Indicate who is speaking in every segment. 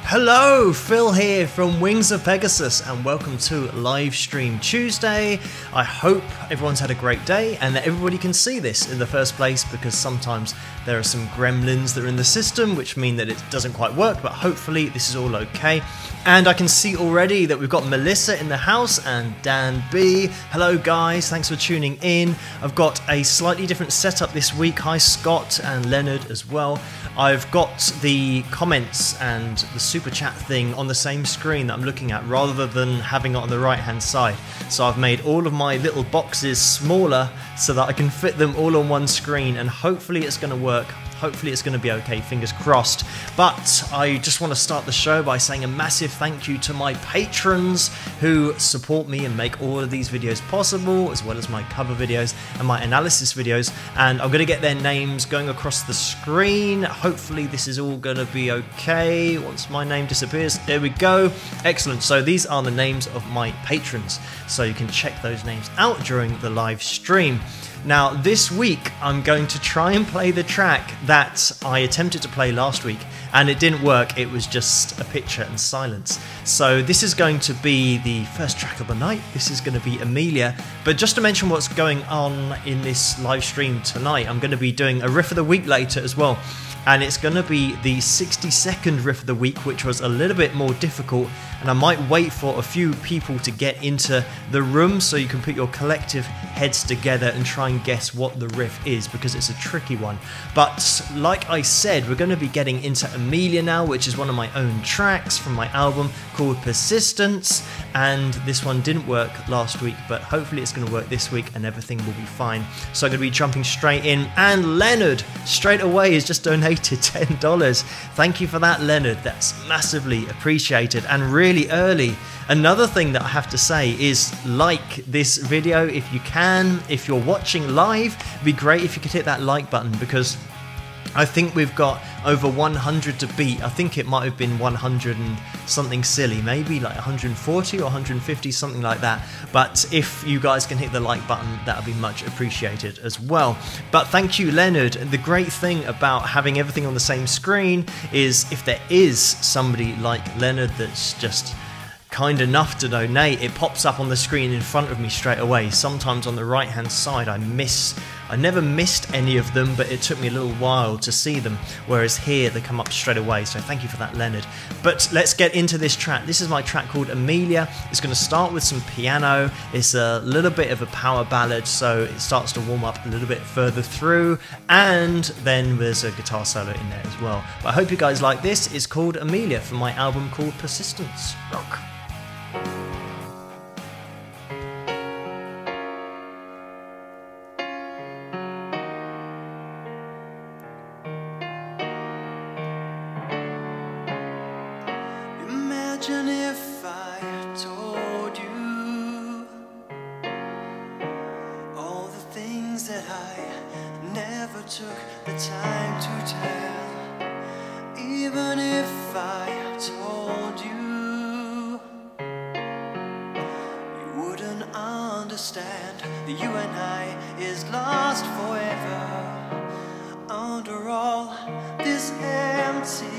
Speaker 1: Hello, Phil here from Wings of Pegasus and welcome to Live Stream Tuesday. I hope everyone's had a great day and that everybody can see this in the first place, because sometimes there are some gremlins that are in the system which mean that it doesn't quite work, but hopefully this is all okay. And I can see already that we've got Melissa in the house and Dan B. Hello guys, thanks for tuning in. I've got a slightly different setup this week. Hi Scott and Leonard as well. I've got the comments and the super chat thing on the same screen that I'm looking at rather than having it on the right hand side. So I've made all of my little boxes smaller so that I can fit them all on one screen, and hopefully it's going to work. Hopefully it's going to be okay, fingers crossed. But I just want to start the show by saying a massive thank you to my patrons who support me and make all of these videos possible, as well as my cover videos and my analysis videos. And I'm going to get their names going across the screen. Hopefully this is all going to be okay once my name disappears. There we go. Excellent. So these are the names of my patrons. So you can check those names out during the live stream. Now, this week, I'm going to try and play the track that I attempted to play last week, and it didn't work. It was just a picture and silence. So this is going to be the first track of the night. This is going to be Amelia. But just to mention what's going on in this live stream tonight, I'm going to be doing a riff of the week later as well. And it's going to be the 60-second riff of the week, which was a little bit more difficult. And I might wait for a few people to get into the room so you can put your collective heads together and try and guess what the riff is, because it's a tricky one. But like I said, we're going to be getting into Amelia now, which is one of my own tracks from my album called Persistence. And this one didn't work last week, but hopefully it's going to work this week and everything will be fine. So I'm going to be jumping straight in. And Leonard, straight away, has just donated $10. Thank you for that, Leonard. That's massively appreciated and really early. Another thing that I have to say is like this video if you can. If you're watching live, it'd be great if you could hit that like button, because I think we've got over 100 to beat. I think it might have been 100 and something silly, maybe like 140 or 150, something like that. But if you guys can hit the like button, that would be much appreciated as well. But thank you, Leonard. The great thing about having everything on the same screen is if there is somebody like Leonard that's just kind enough to donate, it pops up on the screen in front of me straight away. Sometimes on the right hand side I never missed any of them, but it took me a little while to see them, whereas here they come up straight away. So thank you for that, Leonard. But let's get into this track. This is my track called Amelia. It's going to start with some piano. It's a little bit of a power ballad, so it starts to warm up a little bit further through, and then there's a guitar solo in there as well. But I hope you guys like this. It's called Amelia from my album called Persistence. Rock.
Speaker 2: Imagine if I told you all the things that I never took the time to tell. Even if I told you, you wouldn't understand that you and I is lost forever. Under all this emptiness,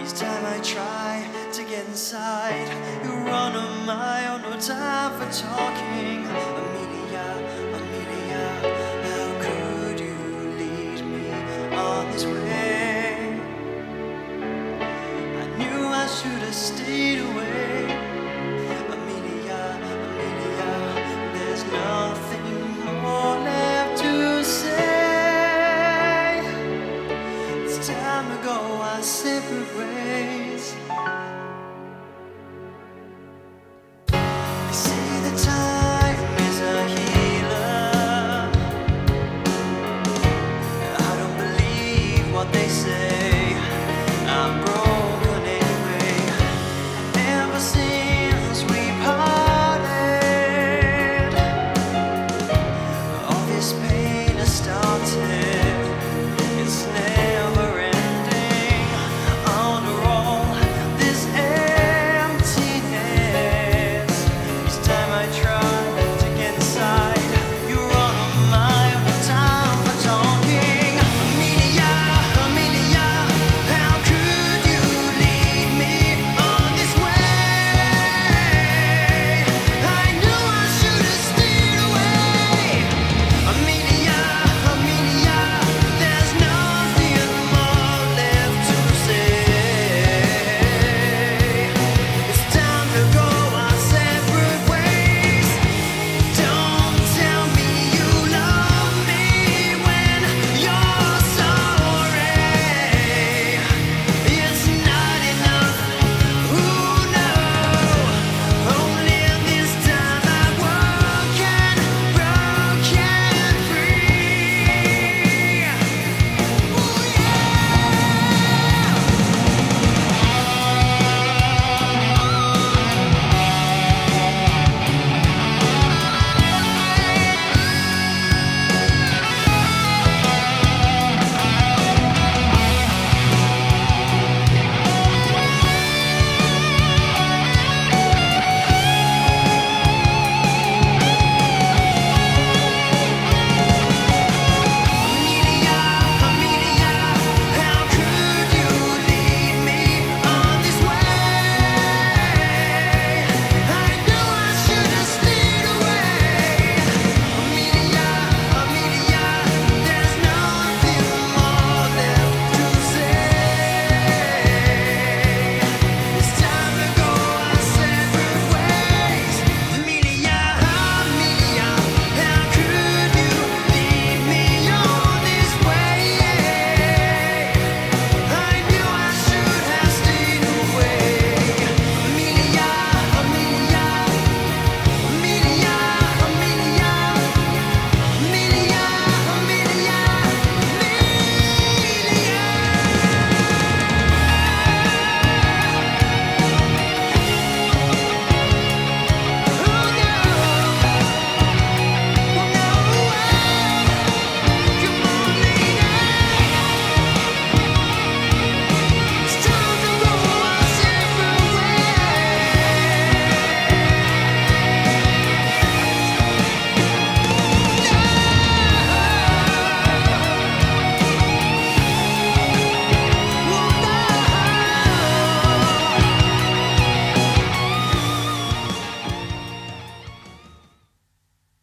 Speaker 2: each time I try to get inside, you run a mile, no time for talking. Amelia, Amelia, how could you lead me on this way? I knew I should have stayed away. Amelia, Amelia, there's nothing more left to say. It's time to go our separate ways. They say the time is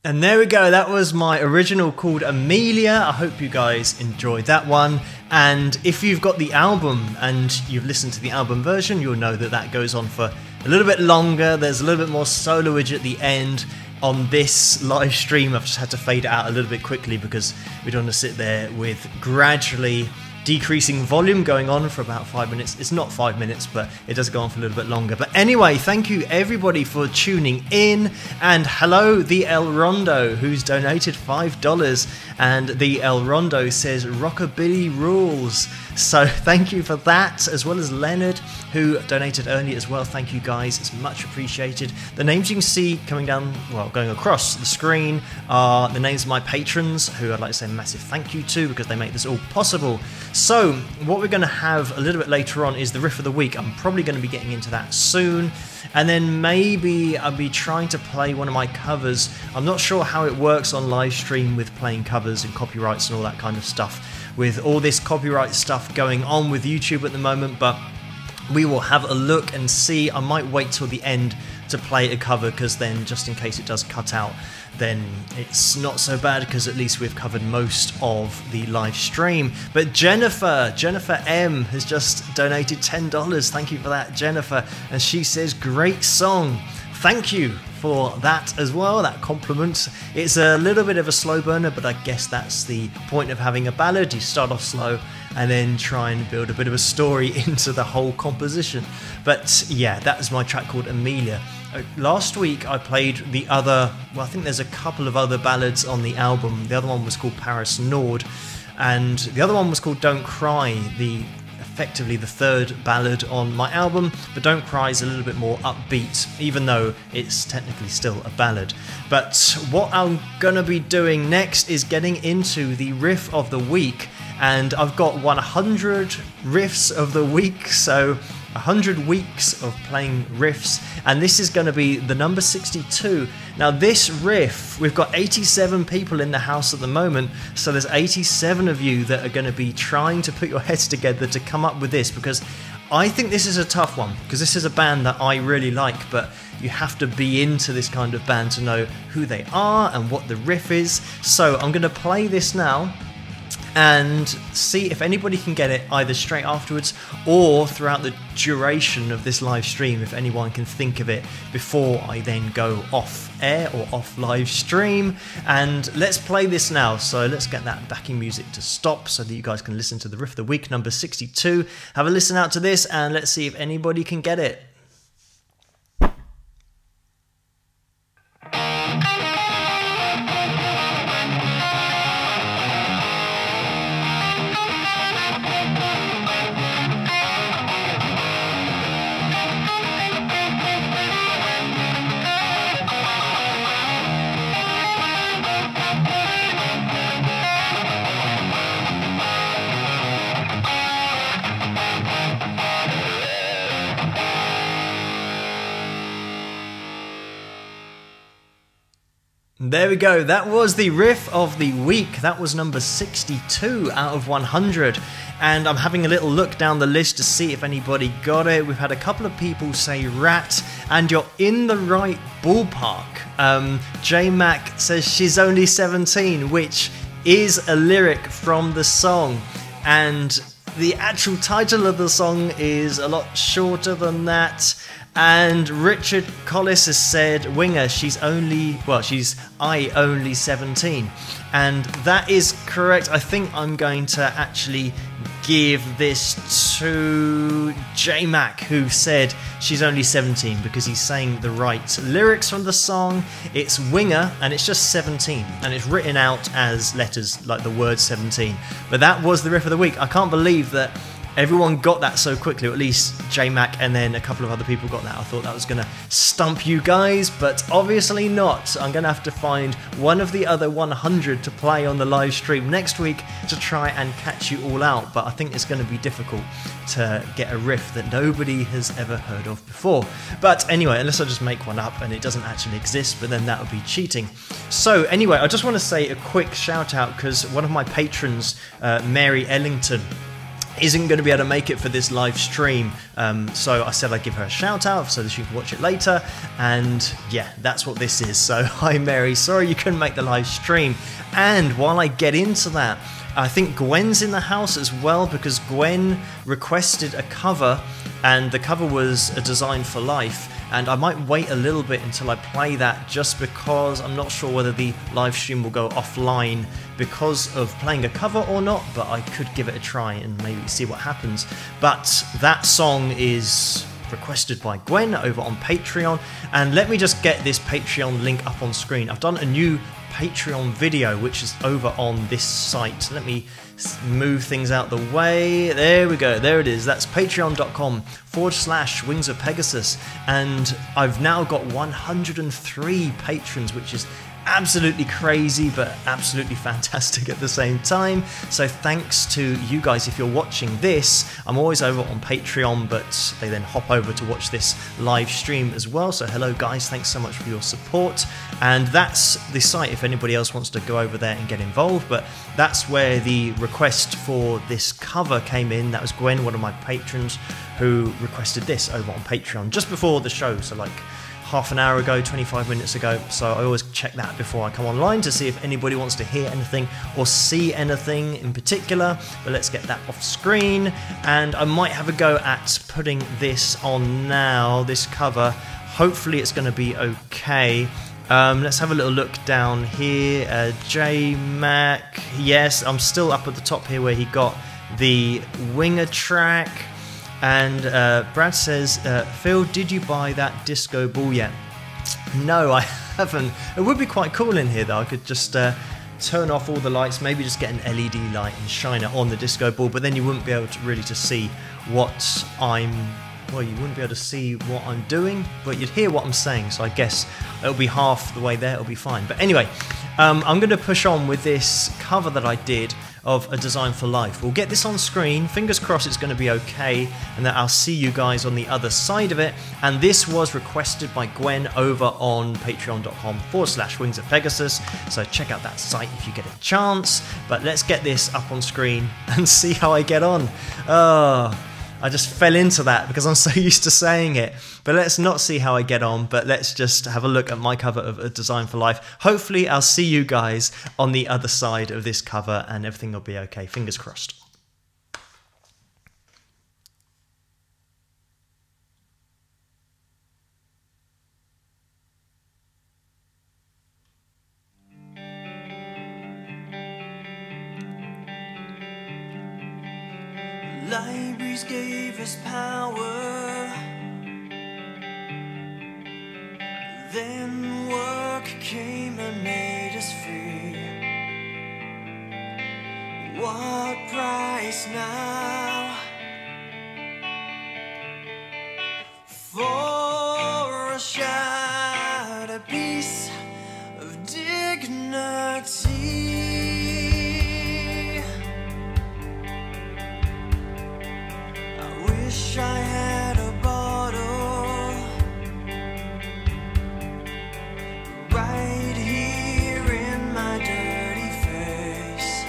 Speaker 1: And there we go, that was my original called Amelia. I hope you guys enjoyed that one. And if you've got the album and you've listened to the album version, you'll know that that goes on for a little bit longer. There's a little bit more soloage at the end. On this live stream, I've just had to fade it out a little bit quickly because we don't want to sit there with gradually decreasing volume going on for about 5 minutes. It's not 5 minutes, but it does go on for a little bit longer. But anyway, thank you everybody for tuning in, and hello the El Rondo, who's donated $5, and the El Rondo says rockabilly rules. So thank you for that, as well as Leonard, who donated early as well. Thank you guys, it's much appreciated. The names you can see coming down, well, going across the screen are the names of my patrons, who I'd like to say a massive thank you to because they make this all possible. So what we're going to have a little bit later on is the riff of the week. I'm probably going to be getting into that soon, and then maybe I'll be trying to play one of my covers. I'm not sure how it works on live stream with playing covers and copyrights and all that kind of stuff, with all this copyright stuff going on with YouTube at the moment, but we will have a look and see. I might wait till the end to play a cover, because then just in case it does cut out, then it's not so bad, because at least we've covered most of the live stream. But Jennifer M has just donated $10. Thank you for that, Jennifer. And she says, great song. Thank you for that as well, that compliment. It's a little bit of a slow burner, but I guess that's the point of having a ballad. You start off slow and then try and build a bit of a story into the whole composition. But yeah, that is my track called Amelia. Last week I played the other, well, I think there's a couple of other ballads on the album. The other one was called Paris Nord, and the other one was called Don't Cry, effectively the third ballad on my album. But Don't Cry is a little bit more upbeat, even though it's technically still a ballad. But what I'm gonna be doing next is getting into the riff of the week, and I've got 100 riffs of the week, so 100 weeks of playing riffs, and this is going to be the number 62. Now this riff, we've got 87 people in the house at the moment, so there's 87 of you that are going to be trying to put your heads together to come up with this, because I think this is a tough one, because this is a band that I really like, but you have to be into this kind of band to know who they are and what the riff is. So I'm going to play this now and see if anybody can get it either straight afterwards or throughout the duration of this live stream, if anyone can think of it before I then go off air or off live stream. And let's play this now, so let's get that backing music to stop so that you guys can listen to the riff of the week, number 62. Have a listen out to this and let's see if anybody can get it. There we go, that was the riff of the week. That was number 62 out of 100. And I'm having a little look down the list to see if anybody got it. We've had a couple of people say rat, and you're in the right ballpark. J Mac says she's only 17, which is a lyric from the song. And the actual title of the song is a lot shorter than that. And Richard Collis has said, Winger, she's only 17. And that is correct. I think I'm going to actually give this to J-Mac, who said she's only 17, because he's saying the right lyrics from the song. It's Winger, and it's just 17, and it's written out as letters like the word 17. But that was the riff of the week. I can't believe that everyone got that so quickly, or at least J-Mac and then a couple of other people got that. I thought that was going to stump you guys, but obviously not. I'm going to have to find one of the other 100 to play on the live stream next week to try and catch you all out, but I think it's going to be difficult to get a riff that nobody has ever heard of before. But anyway, unless I just make one up and it doesn't actually exist, but then that would be cheating. So anyway, I just want to say a quick shout out, because one of my patrons, Mary Ellington, isn't going to be able to make it for this live stream, so I said I'd give her a shout out so that she can watch it later, and yeah, that's what this is. So hi Mary, sorry you couldn't make the live stream. And while I get into that, I think Gwen's in the house as well, because Gwen requested a cover, and the cover was A Design for Life, and I might wait a little bit until I play that, just because I'm not sure whether the live stream will go offline because of playing a cover or not, but I could give it a try and maybe see what happens. But that song is requested by Gwen over on Patreon, and let me just get this Patreon link up on screen. I've done a new Patreon video which is over on this site. Let me move things out the way. There we go, there it is. That's patreon.com/Wings of Pegasus, and I've now got 103 patrons, which is absolutely crazy but absolutely fantastic at the same time. So thanks to you guys. If you're watching this, I'm always over on Patreon, but they then hop over to watch this live stream as well. So hello guys, thanks so much for your support. And that's the site if anybody else wants to go over there and get involved. But that's where the request for this cover came in. That was Gwen, one of my patrons, who requested this over on Patreon just before the show, so like half an hour ago, 25 minutes ago. So I always check that before I come online to see if anybody wants to hear anything or see anything in particular. But let's get that off screen, and I might have a go at putting this on now, this cover. Hopefully it's going to be okay. Let's have a little look down here. J Mac, yes, I'm still up at the top here where he got the winger track. And Brad says, Phil, did you buy that disco ball yet? No, I haven't. It would be quite cool in here though. I could just turn off all the lights, maybe just get an LED light and shine it on the disco ball, but then you wouldn't be able to really to see what well, you wouldn't be able to see what I'm doing, but you'd hear what I'm saying, so I guess it'll be half the way there, it'll be fine. But anyway, I'm going to push on with this cover that I did of A Design for Life. We'll get this on screen, fingers crossed it's going to be okay, and that I'll see you guys on the other side of it. And this was requested by Gwen over on patreon.com/Wings of Pegasus, so check out that site if you get a chance. But let's get this up on screen and see how I get on. I just fell into that because I'm so used to saying it. But let's not see how I get on, but let's just have a look at my cover of A Design for Life. Hopefully I'll see you guys on the other side of this cover and everything will be okay. Fingers crossed.
Speaker 2: Libraries gave us power, then work came and made us free. What price now for a shattered piece of dignity? Wish I had a bottle right here in my dirty face,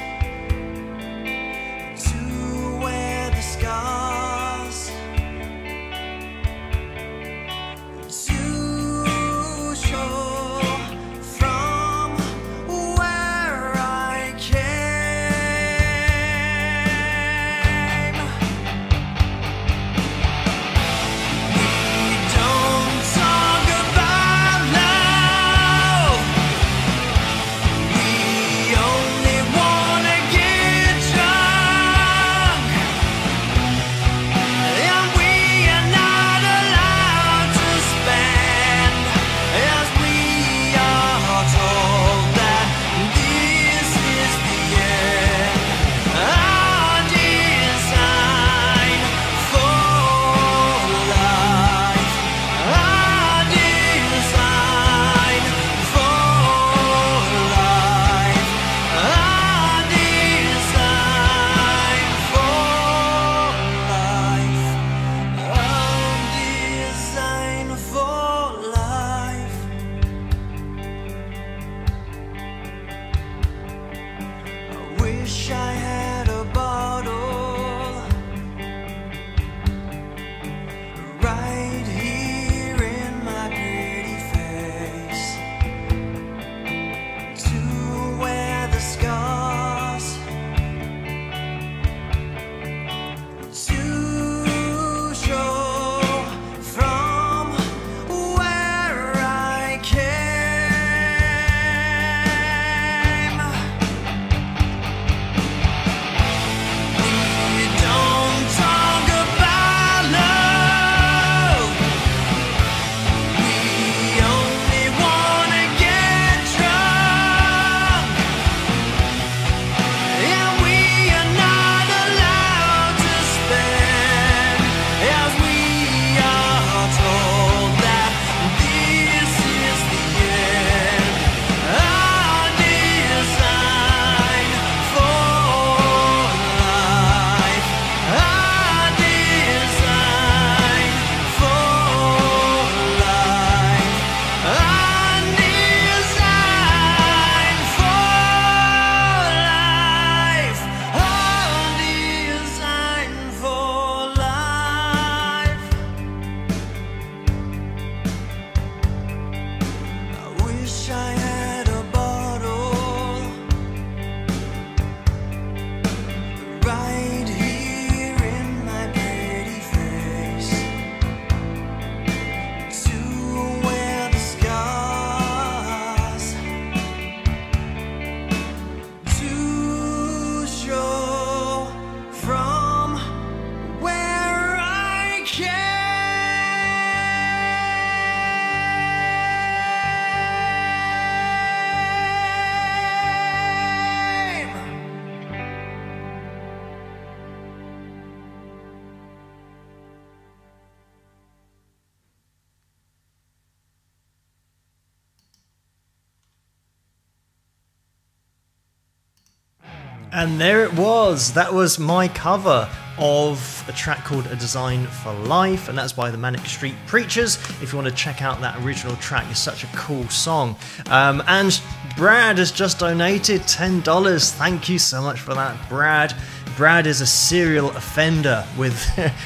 Speaker 2: to where the sky
Speaker 1: And there it was. That was my cover of a track called A Design for Life, and that's by the Manic Street Preachers. If you want to check out that original track, it's such a cool song. And Brad has just donated $10. Thank you so much for that, Brad. Brad is a serial offender with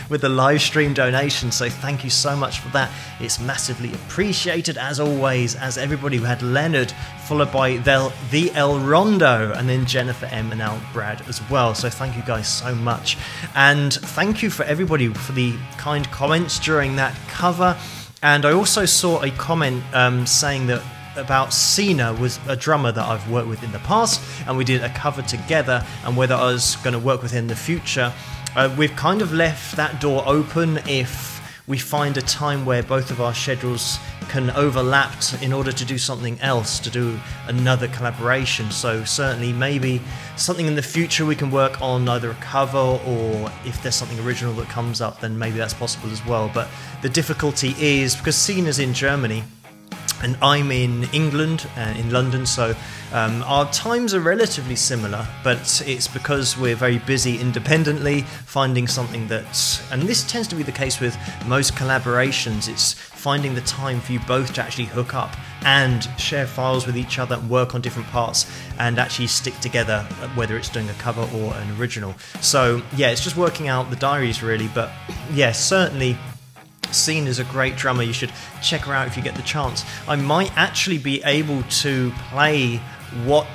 Speaker 1: the live stream donation, so thank you so much for that. It's massively appreciated, as always. As everybody, we had Leonard, followed by the El Rondo, and then Jennifer M, and now Brad as well. So thank you guys so much, and thank you for everybody for the kind comments during that cover. And I also saw a comment saying that about Sina was a drummer that I've worked with in the past, and we did a cover together, and whether I was going to work with him in the future. We've kind of left that door open if we find a time where both of our schedules can overlap in order to do something else, to do another collaboration. So certainly maybe something in the future we can work on, either a cover, or if there's something original that comes up, then maybe that's possible as well. But the difficulty is because Sina's in Germany and I'm in England, in London, so our times are relatively similar, but it's because we're very busy independently finding something that's, and this tends to be the case with most collaborations, it's finding the time for you both to actually hook up and share files with each other and work on different parts and actually stick together, whether it's doing a cover or an original. So yeah, it's just working out the diaries really, but yeah, certainly Sina's a great drummer. You should check her out if you get the chance. I might actually be able to play what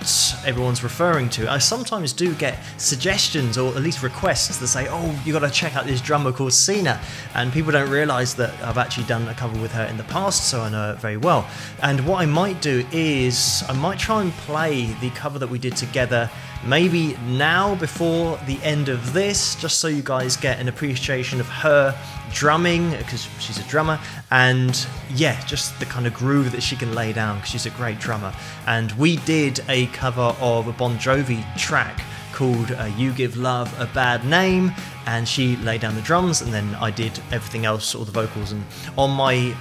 Speaker 1: everyone's referring to. I sometimes do get suggestions, or at least requests, that say, oh, you got to check out this drummer called Sina, and people don't realise that I've actually done a cover with her in the past, so I know her very well. And what I might do is I might try and play the cover that we did together maybe now before the end of this, just so you guys get an appreciation of her drumming, because she's a drummer, and yeah, just the kind of groove that she can lay down, because she's a great drummer. And we did a cover of a Bon Jovi track called You Give Love a Bad Name, and she laid down the drums, and then I did everything else, all the vocals. And on my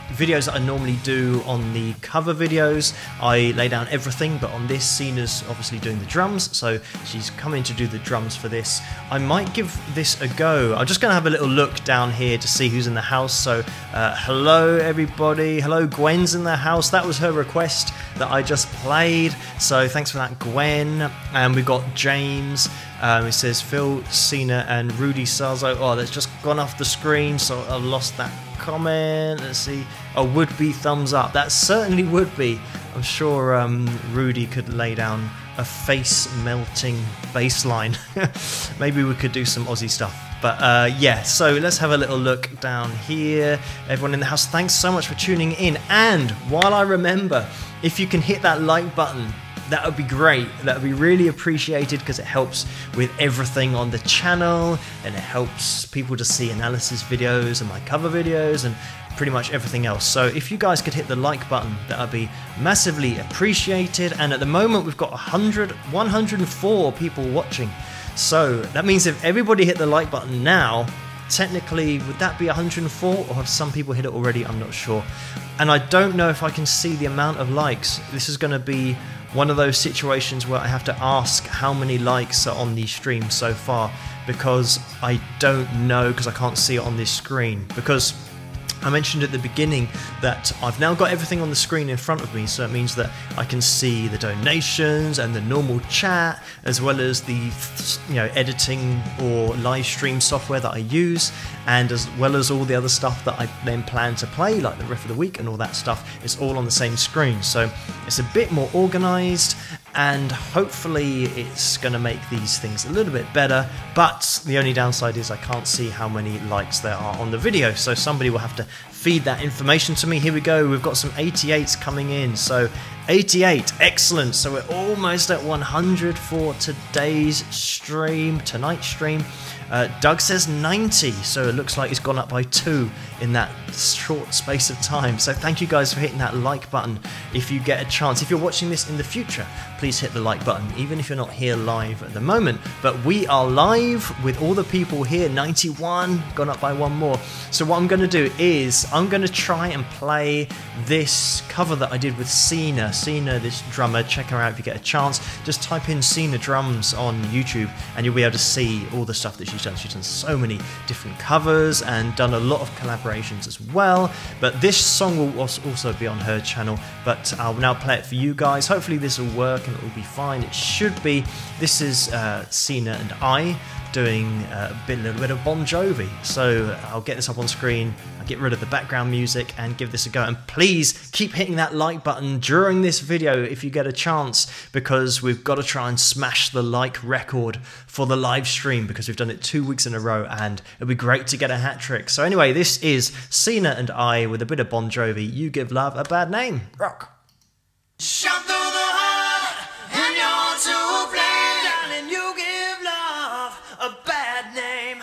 Speaker 1: videos that I normally do on the cover videos, I lay down everything, but on this, Sina's obviously doing the drums, so she's coming to do the drums for this. I might give this a go. I'm just going to have a little look down here to see who's in the house. So hello everybody, hello, Gwen's in the house. That was her request that I just played, so thanks for that, Gwen. And we've got James. It says Phil, Sina and Rudy Sarzo. Oh, that's just gone off the screen, so I've lost that comment. Let's see. Oh, would be thumbs up. That certainly would be. I'm sure Rudy could lay down a face-melting bass line. Maybe we could do some Aussie stuff. But yeah, so let's have a little look down here. Everyone in the house, thanks so much for tuning in. And while I remember, if you can hit that like button, that would be great. That would be really appreciated, because it helps with everything on the channel, and it helps people to see analysis videos and my cover videos and pretty much everything else. So if you guys could hit the like button, that would be massively appreciated. And at the moment we've got 104 people watching. So that means if everybody hit the like button now, technically, would that be 104, or have some people hit it already? I'm not sure. And I don't know if I can see the amount of likes. This is going to be one of those situations where I have to ask how many likes are on the stream so far, because I don't know, because I can't see it on this screen. Because I mentioned at the beginning that I've now got everything on the screen in front of me, so it means that I can see the donations and the normal chat, as well as the editing or live stream software that I use, and as well as all the other stuff that I then plan to play, like the Riff of the Week and all that stuff. It's all on the same screen, so it's a bit more organised, and hopefully it's going to make these things a little bit better. But the only downside is I can't see how many likes there are on the video, so somebody will have to feed that information to me. Here we go, we've got some 88s coming in. So 88, excellent. So we're almost at 100 for tonight's stream. Doug says 90, so it looks like it's gone up by 2 in that short space of time. So thank you guys for hitting that like button. If you get a chance, if you're watching this in the future, please hit the like button, even if you're not here live at the moment. But we are live with all the people here. 91, gone up by 1 more. So what I'm going to do is I'm going to try and play this cover that I did with Sina Sina, this drummer. Check her out if you get a chance. Just type in Sina drums on YouTube and you'll be able to see all the stuff that she's done. She's done so many different covers and done a lot of collaborations as well. But this song will also be on her channel, but I'll now play it for you guys. Hopefully this will work and it will be fine. It should be. This is Sina and I doing a little bit of Bon Jovi. So I'll get this up on screen, I'll get rid of the background music and give this a go. And please keep hitting that like button during this video if you get a chance, because we've got to try and smash the like record for the live stream, because we've done it 2 weeks in a row and it'd be great to get a hat trick. So anyway, this is Sina and I with a bit of Bon Jovi, You Give Love a Bad Name. Rock.
Speaker 2: Shot through the heart and you're to blame, darling, you give love a bad name.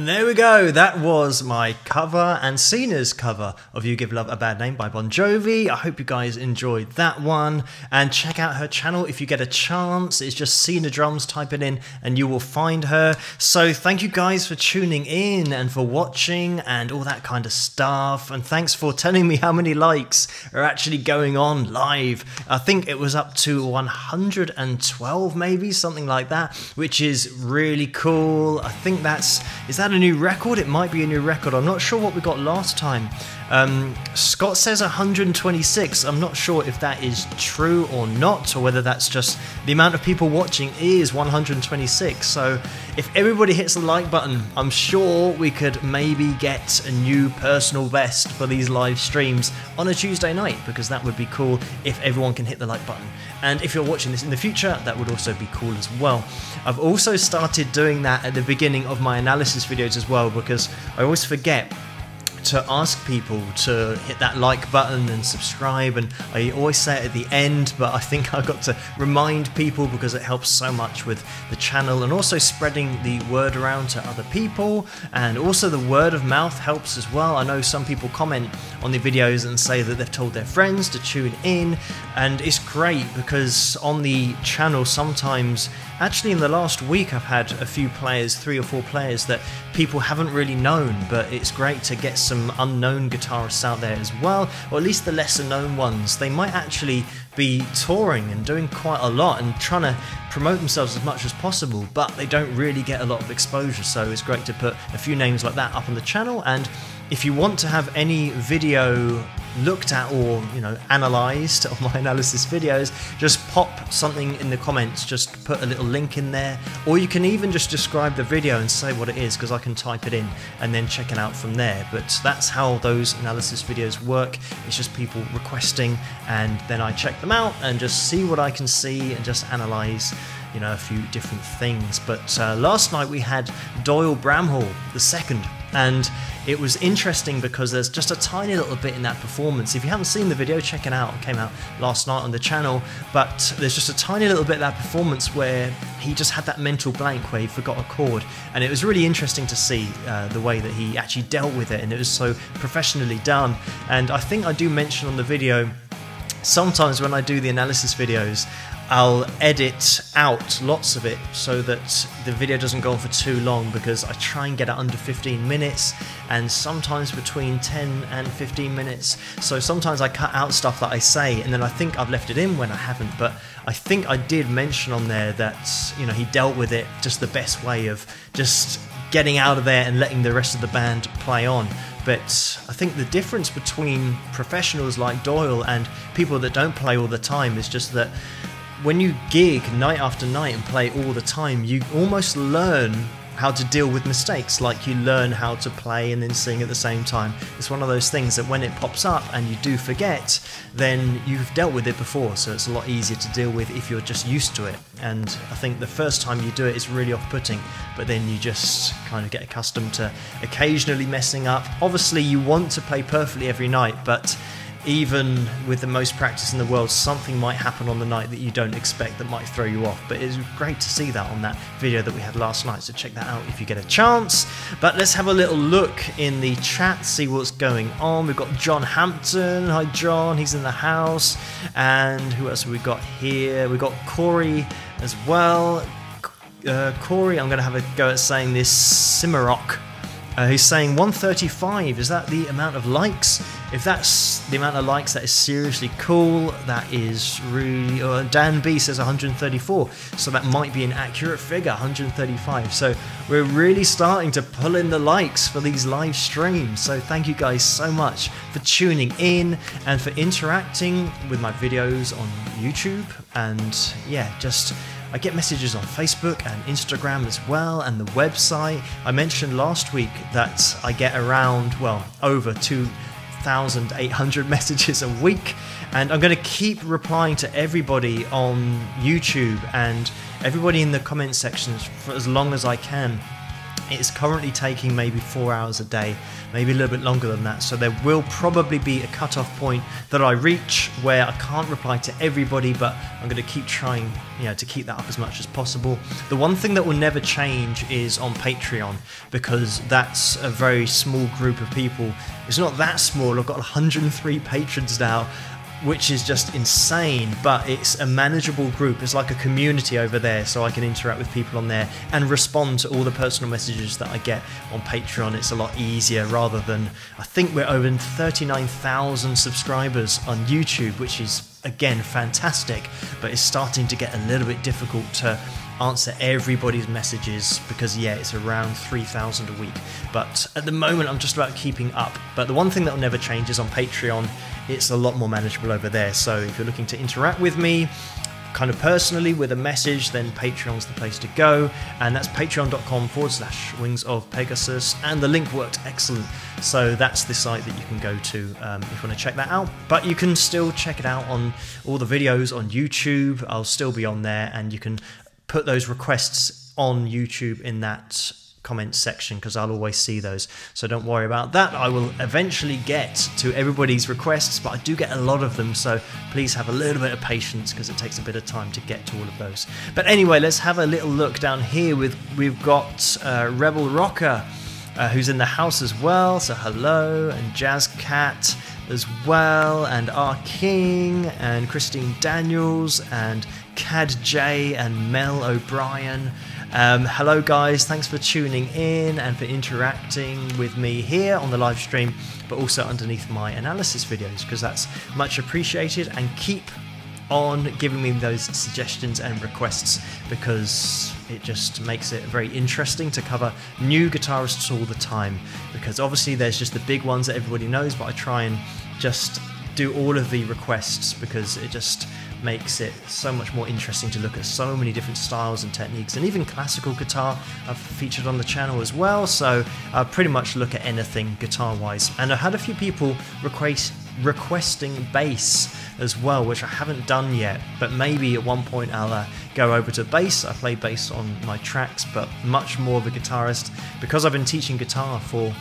Speaker 1: And there we go, that was my cover and Sina's cover of You Give Love a Bad Name by Bon Jovi. I hope you guys enjoyed that one, and check out her channel if you get a chance. It's just Sina Drums, type it in and you will find her. So thank you guys for tuning in and for watching and all that kind of stuff, and thanks for telling me how many likes are actually going on live. I think it was up to 112 maybe, something like that, which is really cool. I think is that a new record? It might be a new record. I'm not sure what we got last time. Scott says 126. I'm not sure if that is true or not, or whether that's just the amount of people watching is 126. So if everybody hits the like button, I'm sure we could maybe get a new personal best for these live streams on a Tuesday night, because that would be cool if everyone can hit the like button. And if you're watching this in the future, that would also be cool as well. I've also started doing that at the beginning of my analysis videos as well, because I always forget to ask people to hit that like button and subscribe, and I always say it at the end, but I think I've got to remind people because it helps so much with the channel, and also spreading the word around to other people, and also the word of mouth helps as well. I know some people comment on the videos and say that they've told their friends to tune in, and it's great because on the channel sometimes, actually in the last week, I've had a few players, 3 or 4 players that people haven't really known, but it's great to get some unknown guitarists out there as well, or at least the lesser known ones. They might actually be touring and doing quite a lot and trying to promote themselves as much as possible, but they don't really get a lot of exposure, so it's great to put a few names like that up on the channel. And if you want to have any video looked at or, you know, analysed on my analysis videos, just pop something in the comments, just put a little link in there, or you can even just describe the video and say what it is, because I can type it in and then check it out from there. But that's how those analysis videos work. It's just people requesting, and then I check them out and just see what I can see and just analyse, you know, a few different things. But last night we had Doyle Bramhall II, and it was interesting because there's just a tiny little bit in that performance. If you haven't seen the video, check it out. It came out last night on the channel, but there's just a tiny little bit of that performance where he just had that mental blank where he forgot a chord, and it was really interesting to see the way that he actually dealt with it, and it was so professionally done. And I think I do mention on the video, sometimes when I do the analysis videos, I'll edit out lots of it so that the video doesn't go on for too long, because I try and get it under 15 minutes, and sometimes between 10 and 15 minutes. So sometimes I cut out stuff that I say, and then I think I've left it in when I haven't. But I think I did mention on there that, you know, he dealt with it just the best way of just getting out of there and letting the rest of the band play on. But I think the difference between professionals like Doyle and people that don't play all the time is just that when you gig night after night and play all the time, you almost learn how to deal with mistakes, like you learn how to play and then sing at the same time. It's one of those things that when it pops up and you do forget, then you've dealt with it before, so it's a lot easier to deal with if you're just used to it. And I think the first time you do it, it's really off-putting, but then you just kind of get accustomed to occasionally messing up. Obviously you want to play perfectly every night, but even with the most practice in the world, something might happen on the night that you don't expect that might throw you off. But it's great to see that on that video that we had last night, so check that out if you get a chance. But let's have a little look in the chat, see what's going on. We've got John Hampton. Hi John, he's in the house. And who else have we got here? We've got Corey as well. Corey, I'm going to have a go at saying this, Cimarrock. He's saying 135, is that the amount of likes? If that's the amount of likes, that is seriously cool. That is really... Dan B says 134, so that might be an accurate figure, 135. So we're really starting to pull in the likes for these live streams. So thank you guys so much for tuning in and for interacting with my videos on YouTube. And yeah, just... I get messages on Facebook and Instagram as well, and the website. I mentioned last week that I get around, well, over 2,800 messages a week, and I'm going to keep replying to everybody on YouTube and everybody in the comment sections for as long as I can. It's currently taking maybe 4 hours a day, maybe a little bit longer than that. So there will probably be a cutoff point that I reach where I can't reply to everybody, but I'm going to keep trying, to keep that up as much as possible. The one thing that will never change is on Patreon, because that's a very small group of people. It's not that small. I've got 103 patrons now, which is just insane, but it's a manageable group. It's like a community over there, so I can interact with people on there and respond to all the personal messages that I get on Patreon. It's a lot easier rather than, I think we're over 39,000 subscribers on YouTube, which is, again, fantastic, but it's starting to get a little bit difficult to answer everybody's messages because, yeah, it's around 3,000 a week. But at the moment, I'm just about keeping up. But the one thing that will never change is on Patreon. It's a lot more manageable over there. So if you're looking to interact with me kind of personally with a message, then Patreon's the place to go. And that's patreon.com/Wings of Pegasus. And the link worked excellent. So that's the site that you can go to if you want to check that out. But you can still check it out on all the videos on YouTube. I'll still be on there, and you can put those requests on YouTube in that comment section, because I'll always see those, so don't worry about that. I will eventually get to everybody's requests, but I do get a lot of them, so please have a little bit of patience because it takes a bit of time to get to all of those. But anyway, let's have a little look down here. We've got Rebel Rocker, who's in the house as well, so hello, and Jazz Cat as well, and R King, and Christine Daniels, and Cad J, and Mel O'Brien. Hello guys, thanks for tuning in and for interacting with me here on the live stream, but also underneath my analysis videos, because that's much appreciated. And keep on giving me those suggestions and requests, because it just makes it very interesting to cover new guitarists all the time, because obviously there's just the big ones that everybody knows, but I try and just do all of the requests because it just makes it so much more interesting to look at so many different styles and techniques, and even classical guitar I've featured on the channel as well, so I pretty much look at anything guitar wise. And I had a few people requesting bass as well, which I haven't done yet, but maybe at one point I'll go over to bass. I play bass on my tracks, but much more of a guitarist, because I've been teaching guitar for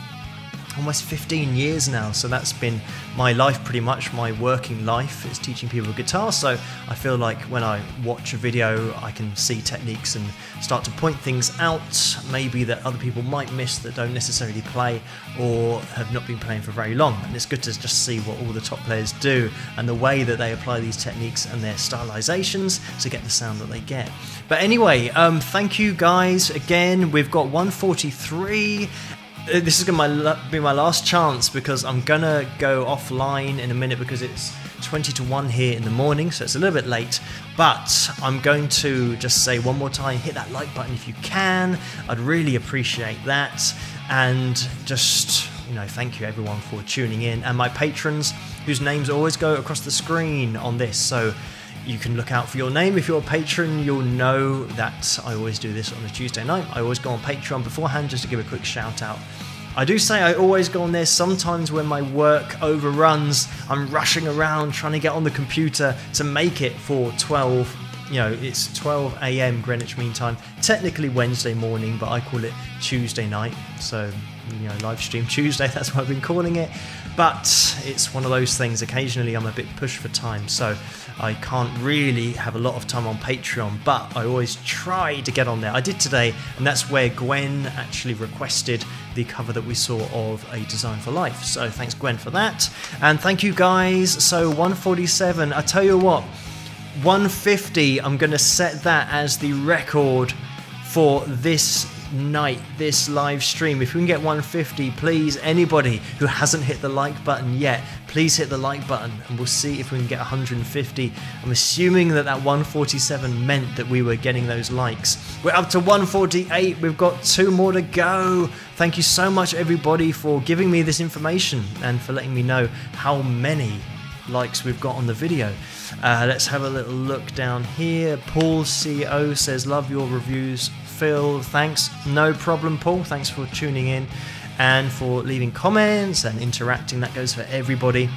Speaker 1: almost 15 years now, so that's been my life pretty much. My working life is teaching people guitar, so I feel like when I watch a video I can see techniques and start to point things out maybe that other people might miss that don't necessarily play or have not been playing for very long, and it's good to just see what all the top players do and the way that they apply these techniques and their stylizations to get the sound that they get. But anyway, thank you guys again. We've got 143. This is going to be my last chance, because I'm going to go offline in a minute because it's 20 to 1 here in the morning, so it's a little bit late. But I'm going to just say one more time, hit that like button if you can. I'd really appreciate that. And just, thank you everyone for tuning in. And my patrons, whose names always go across the screen on this, so you can look out for your name. If you're a patron, you'll know that I always do this on a Tuesday night. I always go on Patreon beforehand just to give a quick shout out. I do say I always go on there. Sometimes when my work overruns, I'm rushing around trying to get on the computer to make it for 12. It's 12 AM Greenwich Mean Time. Technically Wednesday morning, but I call it Tuesday night. So, live stream Tuesday, that's what I've been calling it. But it's one of those things. Occasionally I'm a bit pushed for time, so I can't really have a lot of time on Patreon, but I always try to get on there. I did today, and that's where Gwen actually requested the cover that we saw of A Design for Life. So thanks Gwen for that. And thank you guys. So 147, I tell you what, 150, I'm going to set that as the record for this night, this live stream. If we can get 150, please, anybody who hasn't hit the like button yet, please hit the like button, and we'll see if we can get 150. I'm assuming that 147 meant that we were getting those likes. We're up to 148. We've got 2 more to go. Thank you so much everybody for giving me this information and for letting me know how many likes we've got on the video. Let's have a little look down here. Paul CO says, love your reviews, Phil. Thanks. No problem, Paul. Thanks for tuning in and for leaving comments and interacting. That goes for everybody.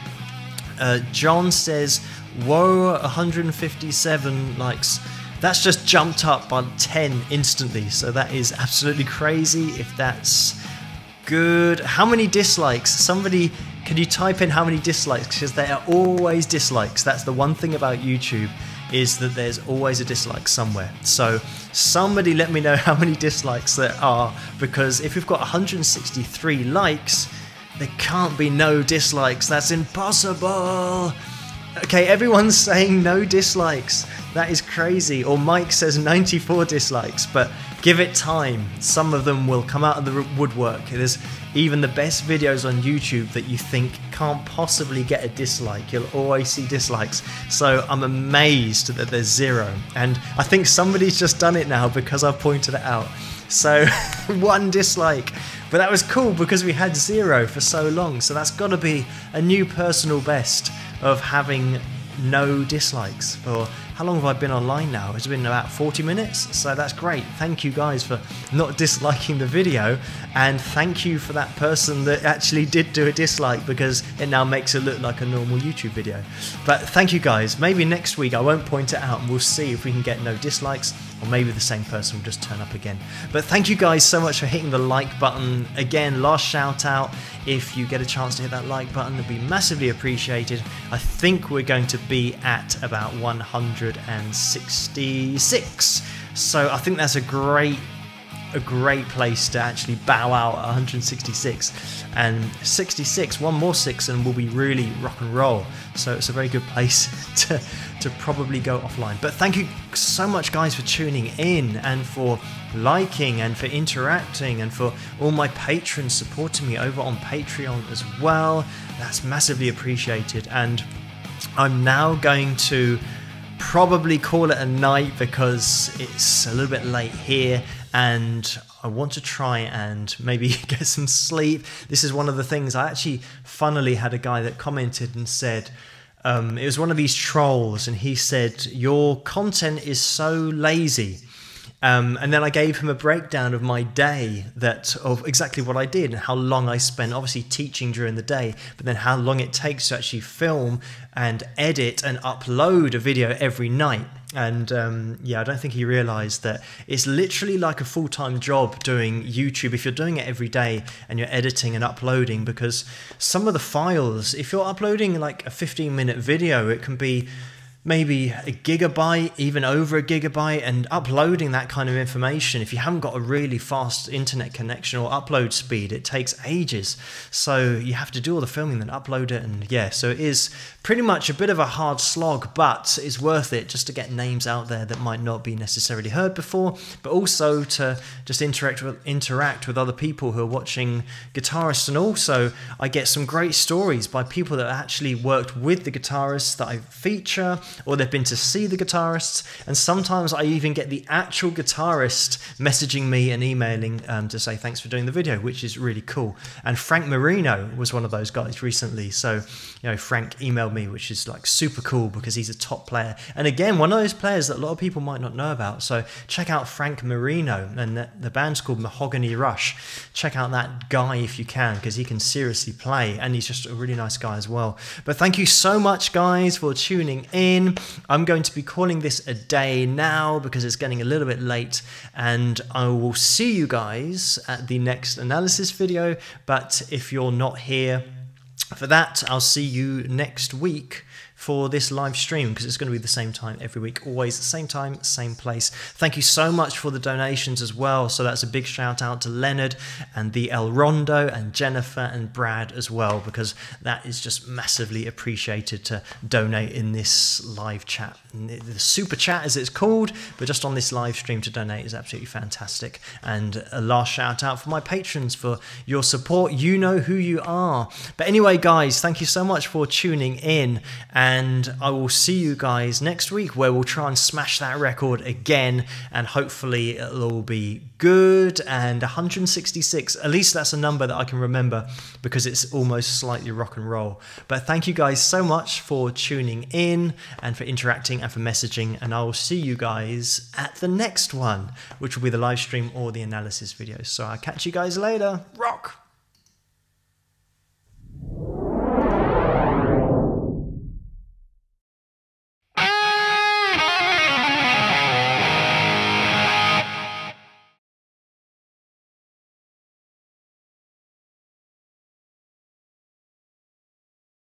Speaker 1: John says, whoa, 157 likes. That's just jumped up by 10 instantly, so that is absolutely crazy if that's good. How many dislikes? Somebody, can you type in how many dislikes? Because there are always dislikes. That's the one thing about YouTube, is that there's always a dislike somewhere. So somebody let me know how many dislikes there are, because if we've got 163 likes, there can't be no dislikes. That's impossible. Okay, everyone's saying no dislikes. That is crazy. Or Mike says 94 dislikes, but give it time. Some of them will come out of the woodwork. There's even the best videos on YouTube that you think can't possibly get a dislike. You'll always see dislikes. So I'm amazed that there's 0. And I think somebody's just done it now because I've pointed it out. So 1 dislike. But that was cool because we had 0 for so long. So that's got to be a new personal best of having no dislikes. For how long have I been online now? It's been about 40 minutes, so that's great. Thank you guys for not disliking the video, and thank you for that person that actually did do a dislike, because it now makes it look like a normal YouTube video. But thank you guys. Maybe next week I won't point it out and we'll see if we can get no dislikes, or maybe the same person will just turn up again. But thank you guys so much for hitting the like button. Again, last shout out, if you get a chance to hit that like button, it'd be massively appreciated. I think we're going to be at about 166, so I think that's a great place to actually bow out at 166, and 66, one more 6 and we'll be really rock and roll. So it's a very good place to probably go offline. But thank you so much guys for tuning in, and for liking, and for interacting, and for all my patrons supporting me over on Patreon as well. That's massively appreciated. And I'm now going to probably call it a night because it's a little bit late here, and I want to try and maybe get some sleep. This is one of the things, I actually funnily had a guy that commented and said, it was one of these trolls, and he said, your content is so lazy. And then I gave him a breakdown of my day, of exactly what I did and how long I spent obviously teaching during the day, but then how long it takes to actually film and edit and upload a video every night. And yeah, I don't think he realized that it's literally like a full-time job doing YouTube if you're doing it every day and you're editing and uploading, because some of the files, if you're uploading like a 15-minute video, it can be maybe a gigabyte, even over a gigabyte, and uploading that kind of information, if you haven't got a really fast internet connection or upload speed, it takes ages. So you have to do all the filming, then upload it, and yeah, so it is pretty much a bit of a hard slog, but it's worth it just to get names out there that might not be necessarily heard before, but also to just interact with other people who are watching guitarists. And also I get some great stories by people that actually worked with the guitarists that I feature, or they've been to see the guitarists, and sometimes I even get the actual guitarist messaging me and emailing to say thanks for doing the video, which is really cool. And Frank Marino was one of those guys recently, so you know, Frank emailed me, which is like super cool because he's a top player, and again one of those players that a lot of people might not know about. So check out Frank Marino, and the band's called Mahogany Rush. Check out that guy if you can, because he can seriously play, and he's just a really nice guy as well. But thank you so much guys for tuning in. I'm going to be calling this a day now because it's getting a little bit late, and I will see you guys at the next analysis video. But if you're not here for that, I'll see you next week for this live stream, because it's going to be the same time every week, always the same time, same place. Thank you so much for the donations as well. So that's a big shout out to Leonard and the El Rondo and Jennifer and Brad as well, because that is just massively appreciated to donate in this live chat. The super chat as it's called, but just on this live stream to donate is absolutely fantastic. And a last shout out for my patrons for your support. You know who you are. But anyway guys, thank you so much for tuning in, and I will see you guys next week, where we'll try and smash that record again, and hopefully it'll all be good. And 166, at least that's a number that I can remember, because it's almost slightly rock and roll. But thank you guys so much for tuning in and for interacting and for messaging, and I will see you guys at the next one, which will be the live stream or the analysis video. So I'll catch you guys later. Rock!